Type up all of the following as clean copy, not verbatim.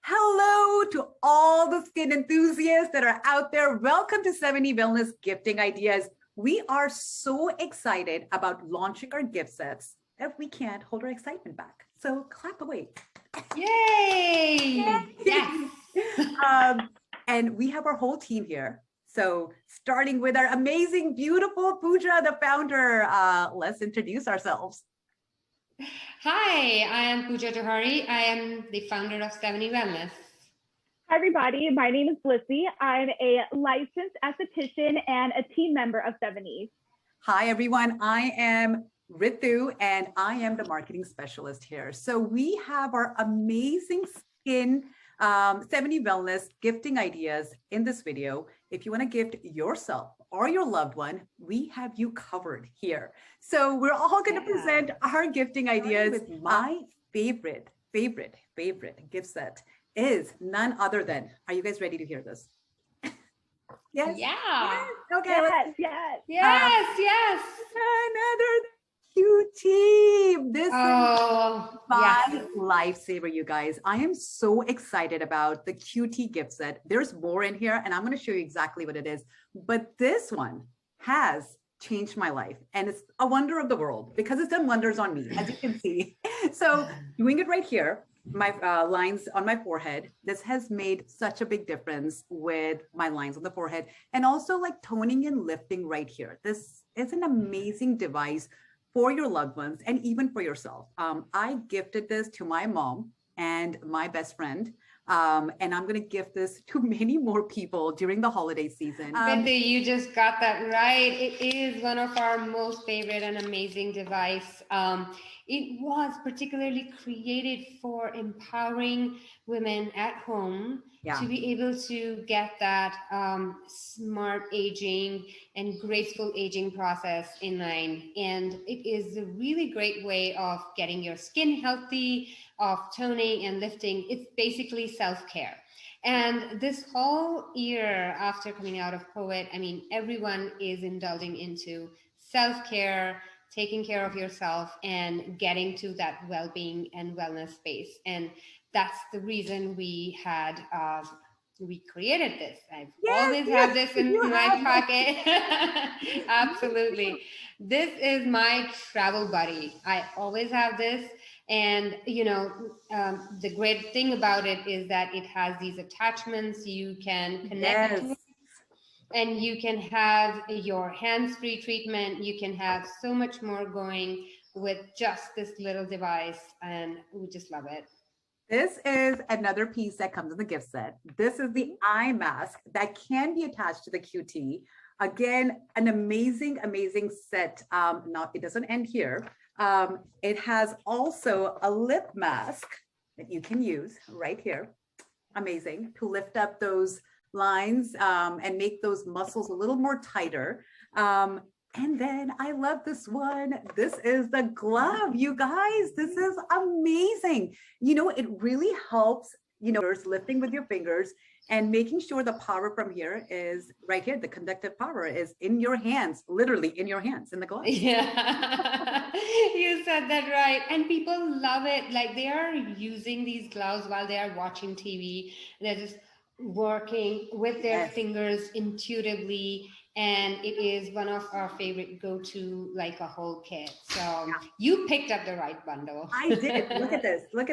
Hello to all the skin enthusiasts that are out there. Welcome to 70 Wellness Gifting Ideas. We are so excited about launching our gift sets that we can't hold our excitement back. So clap away. Yay! Yes. And we have our whole team here. So starting with our amazing, beautiful Pooja, the founder, let's introduce ourselves. Hi, I am Pooja Johari. I am the founder of 70 Wellness. Hi, everybody. My name is Blissy. I'm a licensed esthetician and a team member of 70. Hi, everyone. I am Ritu, and I am the marketing specialist here. So we have our amazing skin 70 Wellness gifting ideas in this video. If you want to gift yourself or your loved one, we have you covered here. So we're all going to present our gifting ideas. With my favorite gift set is none other than, are you guys ready to hear this? Yes. Yeah. Yes. Okay. Yes. Another QT. This is my yes. lifesaver, you guys. I am so excited about the QT gift set. There's more in here, and I'm going to show you exactly what it is. But this one has changed my life, and it's a wonder of the world because it's done wonders on me, as you can see. So doing it right here, my lines on my forehead, this has made such a big difference with my lines on the forehead, and also like toning and lifting right here. This is an amazing device for your loved ones and even for yourself. I gifted this to my mom and my best friend, and I'm going to gift this to many more people during the holiday season. Ritu, you just got that right. It is one of our most favorite and amazing device. It was particularly created for empowering women at home to be able to get that smart aging and graceful aging process in line. And it is a really great way of getting your skin healthy, of toning and lifting. It's basically self-care. And this whole year after coming out of COVID, I mean, everyone is indulging into self-care, taking care of yourself and getting to that well-being and wellness space. And that's the reason we created this. I've always had this in my pocket. Absolutely. This is my travel buddy. I always have this. And, you know, the great thing about it is that it has these attachments you can connect to. And you can have your hands-free treatment. You can have so much more going with just this little device, and we just love it. This is another piece that comes in the gift set. This is the eye mask that can be attached to the QT. Again, an amazing set. It doesn't end here. It has also a lip mask that you can use right here. Amazing, to lift up those lines and make those muscles a little more tighter. And then I love this one. This is the glove, you guys. This is amazing. You know, it really helps, you know, lifting with your fingers and making sure the power from here is right here. The conductive power is in your hands, literally in your hands, in the glove. Yeah, you said that right. And people love it. Like they are using these gloves while they are watching TV. They're just working with their fingers intuitively, and it is one of our favorite go-to, like a whole kit. So you picked up the right bundle. I did. Look at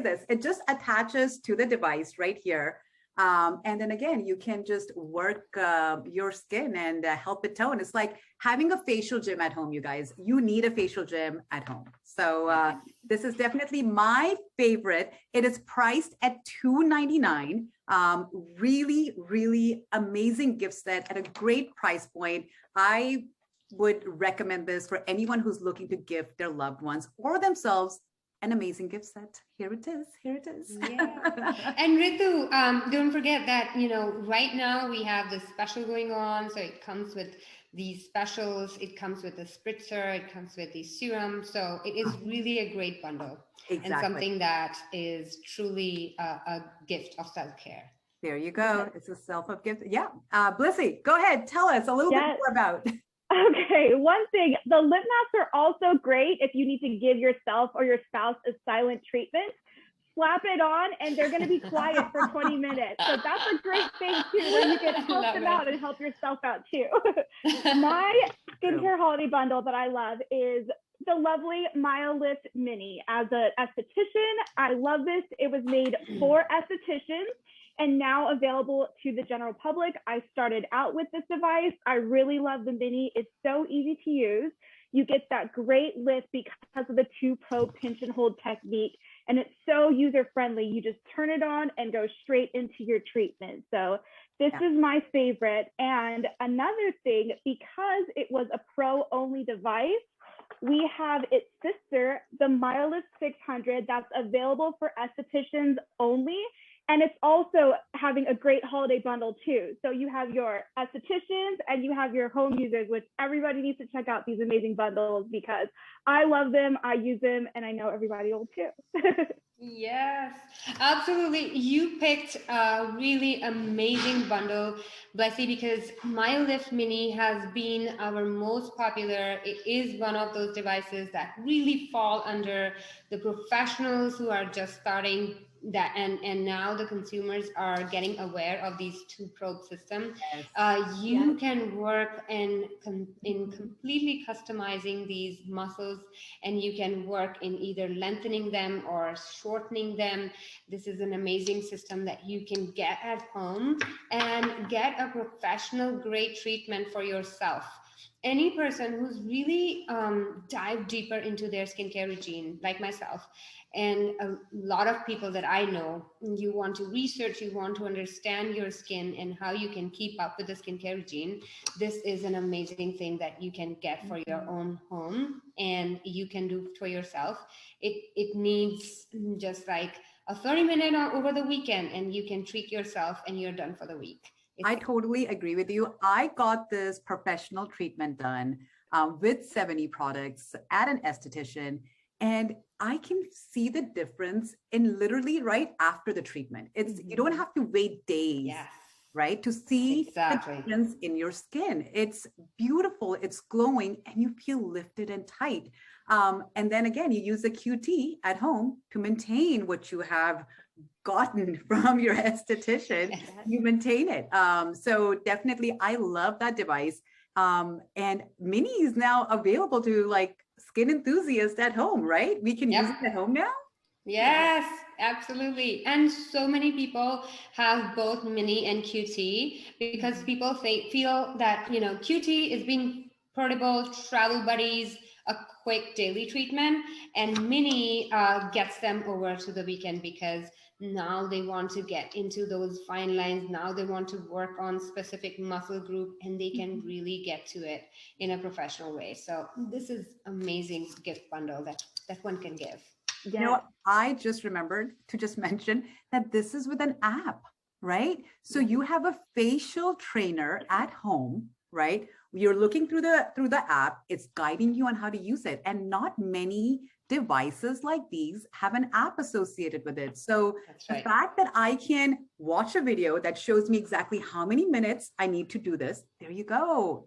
this. It just attaches to the device right here. And then again, you can just work your skin and help it tone. It's like having a facial gym at home, you guys. You need a facial gym at home. So this is definitely my favorite. It is priced at $299. Really amazing gift set at a great price point. I would recommend this for anyone who's looking to gift their loved ones or themselves an amazing gift set. Here it is. Yeah. And Ritu, don't forget that, you know, right now we have this special going on. So it comes with these specials. It comes with a spritzer. It comes with the serum. So it is really a great bundle. And something that is truly a gift of self-care. There you go. It's a self-help gift. Yeah. Blissy, go ahead. Tell us a little bit more about. Okay, one thing, the lip masks are also great if you need to give yourself or your spouse a silent treatment. slap it on and they're going to be quiet for 20 minutes. So that's a great thing too, where you can help them out and help yourself out too. My skincare holiday bundle that I love is the lovely MyoLift Mini. As an esthetician, I love this. It was made for estheticians and now available to the general public. I started out with this device. I really love the Mini. It's so easy to use. You get that great lift because of the 2-probe pinch and hold technique. And it's so user-friendly. You just turn it on and go straight into your treatment. So this is my favorite. And another thing, because it was a pro-only device, we have its sister, the MyoLift 600, that's available for estheticians only. And it's also having a great holiday bundle too. So you have your estheticians and you have your home users, which everybody needs to check out these amazing bundles because I love them, I use them, and I know everybody will too. Yes, absolutely. You picked a really amazing bundle, Blessy, because MyoLift Mini has been our most popular. It is one of those devices that really fall under the professionals who are just starting that, and now the consumers are getting aware of these 2-probe system. You can work in completely customizing these muscles, and you can work in either lengthening them or shortening them. This is an amazing system that you can get at home and get a professional grade treatment for yourself. Any person who's really dived deeper into their skincare regime, like myself, and a lot of people that I know, you want to research, you want to understand your skin and how you can keep up with the skincare regime. This is an amazing thing that you can get for your own home and you can do for yourself. It needs just like a 30-minute over the weekend and you can treat yourself and you're done for the week. I totally agree with you. I got this professional treatment done with 70 products at an esthetician, and I can see the difference in literally right after the treatment. It's you don't have to wait days, right, to see the difference in your skin. It's beautiful, it's glowing, and you feel lifted and tight. And then again, you use a QT at home to maintain what you have gotten from your esthetician. You maintain it. So definitely, I love that device. And Mini is now available to like skin enthusiasts at home, right? We can use it at home now. Yes, absolutely. And so many people have both Mini and QT because people feel that, you know, QT is being portable, travel buddies, a quick daily treatment, and Mini gets them over to the weekend because now they want to get into those fine lines. Now they want to work on specific muscle group and they can really get to it in a professional way. So this is amazing gift bundle that one can give. You know, I just remembered to just mention that this is with an app, right? So you have a facial trainer at home, right? You're looking through the app, it's guiding you on how to use it. And not many devices like these have an app associated with it. So the fact that I can watch a video that shows me exactly how many minutes I need to do this, there you go.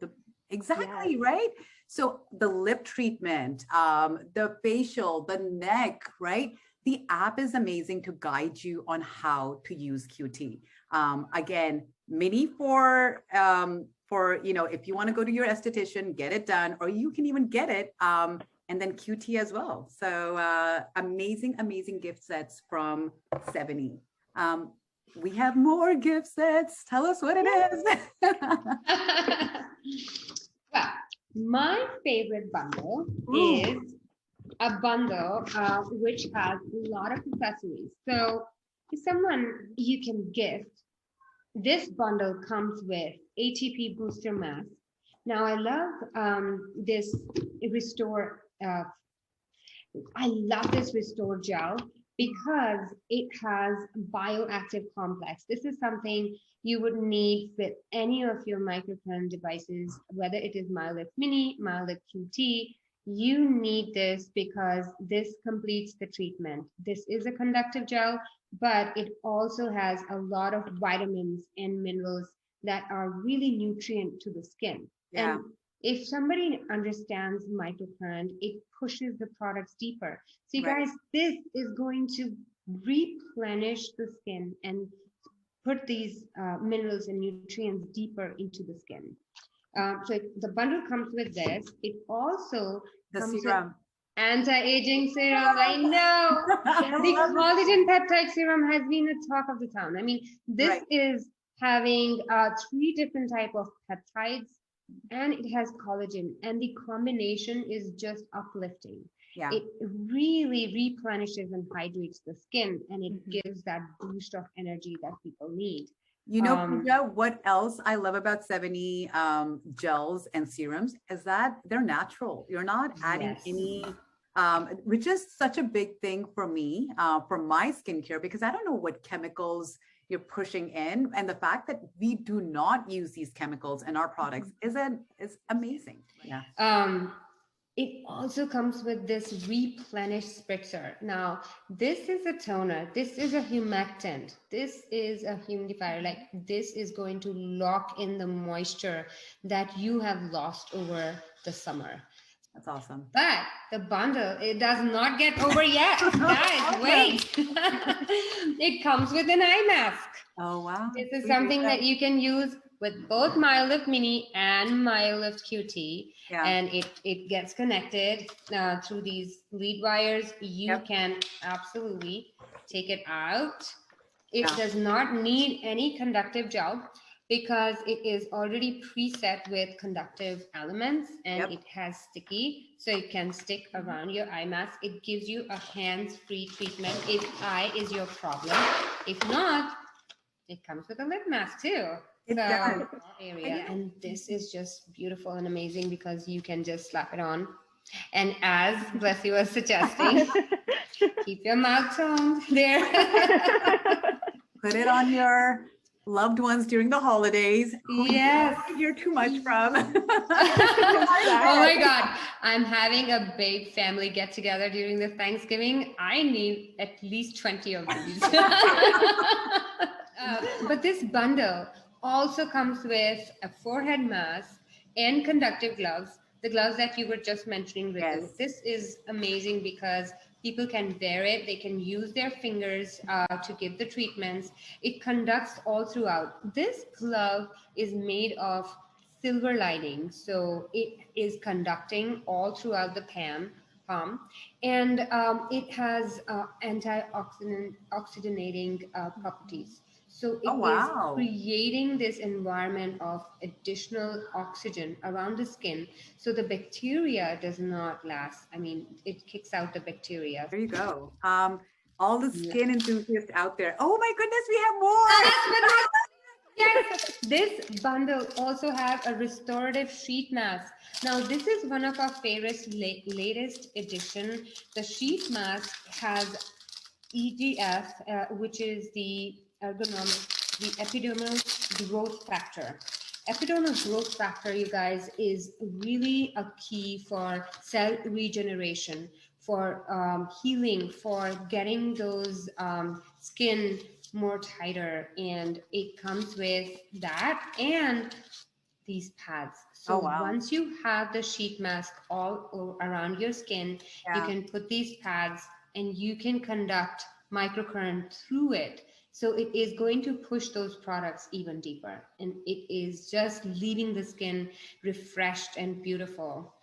Right? So the lip treatment, the facial, the neck, right? The app is amazing to guide you on how to use QT. Again, Mini for you know, if you want to go to your esthetician, get it done, or you can even get it and then QT as well. So amazing gift sets from 70. We have more gift sets. Tell us what it is. Well, my favorite bundle is a bundle which has a lot of accessories. So if someone you can gift, this bundle comes with ATP Booster Mask. Now I love this Restore. I love this Restore gel because it has bioactive complex. This is something you would need with any of your microcurrent devices, whether it is MyoLift Mini, MyoLift QT. You need this because this completes the treatment. This is a conductive gel, but it also has a lot of vitamins and minerals that are really nutrient to the skin. And if somebody understands microcurrent, it pushes the products deeper. So you guys, this is going to replenish the skin and put these minerals and nutrients deeper into the skin. So the bundle comes with this. It also comes with anti-aging serum. I know. The collagen peptide serum has been the talk of the town. I mean, this is having 3 different type of peptides, and it has collagen, and the combination is just uplifting. Yeah. It really replenishes and hydrates the skin, and it gives that boost of energy that people need. You know, Pooja, what else I love about 70 gels and serums is that they're natural. You're not adding any, which is such a big thing for me, for my skincare, because I don't know what chemicals you're pushing in. And the fact that we do not use these chemicals in our products is amazing. Yeah. It also comes with this Replenished Spritzer. Now, this is a toner. This is a humectant. This is a humidifier. Like, this is going to lock in the moisture that you have lost over the summer. That's awesome. But the bundle, it does not get over yet. Guys, wait. It comes with an eye mask. Oh, wow. This is something that you can use with both MyoLift Mini and MyoLift QT. Yeah. And it gets connected through these lead wires. You can absolutely take it out. It does not need any conductive gel because it is already preset with conductive elements, and it has sticky, so it can stick around your eye mask. It gives you a hands-free treatment if eye is your problem. If not, it comes with a lip mask too. It does. Area. And this is just beautiful and amazing because you can just slap it on. And as Blessy was suggesting, keep your mouth toned there. Put it on your loved ones during the holidays. Yes. You hear too much from. Oh my God. I'm having a big family get together during the Thanksgiving. I need at least 20 of these. But this bundle also comes with a forehead mask and conductive gloves, the gloves that you were just mentioning, Ritu. Yes. This is amazing because people can wear it. They can use their fingers to give the treatments. It conducts all throughout. This glove is made of silver lining, so it is conducting all throughout the palm, and it has oxygenating properties. So it is creating this environment of additional oxygen around the skin, so the bacteria does not last. I mean, it kicks out the bacteria. There you go. All the skin enthusiasts out there. Oh my goodness, we have more. Yes, this bundle also has a restorative sheet mask. Now, this is one of our favorites, latest edition. The sheet mask has EGF, which is the epidermal growth factor. Epidermal growth factor, you guys, is really a key for cell regeneration, for healing, for getting those skin more tighter, and it comes with that and these pads. So once you have the sheet mask all around your skin, you can put these pads and you can conduct microcurrent through it. So it is going to push those products even deeper, and it is just leaving the skin refreshed and beautiful.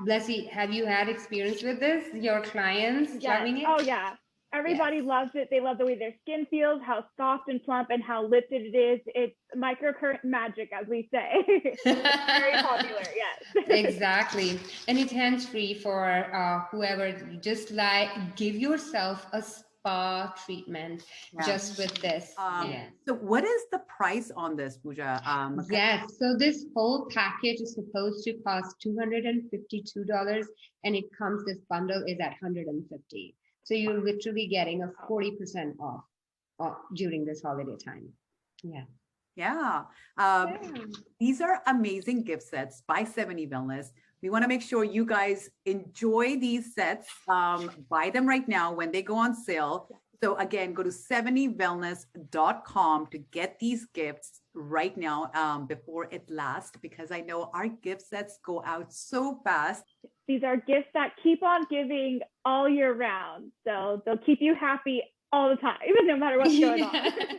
Blessy, have you had experience with this? Your clients loving it? Oh yeah. Everybody loves it. They love the way their skin feels, how soft and plump and how lifted it is. It's microcurrent magic, as we say. Very popular, yes. Exactly. And it's hands-free for whoever. Just like give yourself a spa treatment just with this. So what is the price on this, Pooja? Yes, so this whole package is supposed to cost $252, and it comes, this bundle is at $150. So you're literally getting a 40% off during this holiday time. These are amazing gift sets by 70 Wellness. We want to make sure you guys enjoy these sets. Buy them right now when they go on sale. So again, go to 70wellness.com to get these gifts right now before it lasts, because I know our gift sets go out so fast. These are gifts that keep on giving all year round. So they'll keep you happy all the time, no matter what's going on.